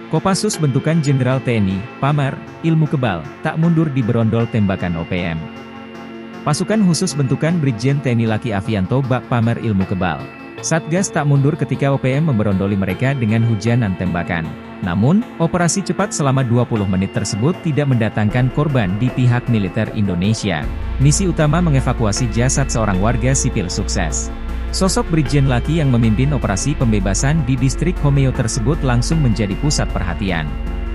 Kopassus bentukan Jenderal TNI, pamer, ilmu kebal, tak mundur di berondol tembakan OPM. Pasukan khusus bentukan Brigjen TNI Laki Afianto bak pamer ilmu kebal. Satgas tak mundur ketika OPM memberondoli mereka dengan hujanan tembakan. Namun, operasi cepat selama 20 menit tersebut tidak mendatangkan korban di pihak militer Indonesia. Misi utama mengevakuasi jasad seorang warga sipil sukses. Sosok Brigjen Laki yang memimpin operasi pembebasan di distrik Homeo tersebut langsung menjadi pusat perhatian.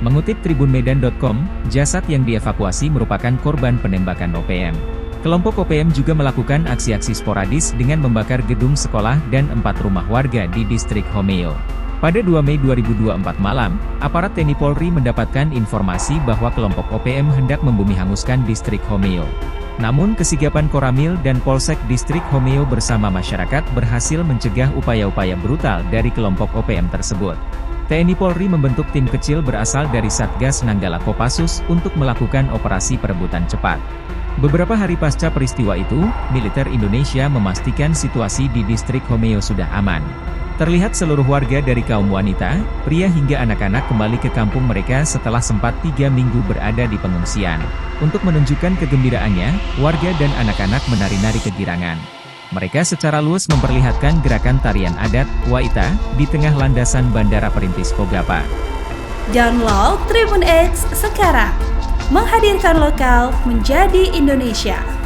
Mengutip tribunmedan.com, jasad yang dievakuasi merupakan korban penembakan OPM. Kelompok OPM juga melakukan aksi-aksi sporadis dengan membakar gedung sekolah dan 4 rumah warga di distrik Homeo. Pada 2 Mei 2024 malam, aparat TNI Polri mendapatkan informasi bahwa kelompok OPM hendak membumi hanguskan distrik Homeo. Namun kesigapan Koramil dan Polsek Distrik Homeo bersama masyarakat berhasil mencegah upaya-upaya brutal dari kelompok OPM tersebut. TNI Polri membentuk tim kecil berasal dari Satgas Nanggala Kopassus untuk melakukan operasi perebutan cepat. Beberapa hari pasca peristiwa itu, militer Indonesia memastikan situasi di distrik Homeo sudah aman. Terlihat seluruh warga dari kaum wanita, pria hingga anak-anak kembali ke kampung mereka setelah sempat 3 minggu berada di pengungsian. Untuk menunjukkan kegembiraannya, warga dan anak-anak menari-nari kegirangan. Mereka secara luas memperlihatkan gerakan tarian adat, Waita, di tengah landasan Bandara Perintis Kogapa. Download Tribun X sekarang, menghadirkan lokal menjadi Indonesia.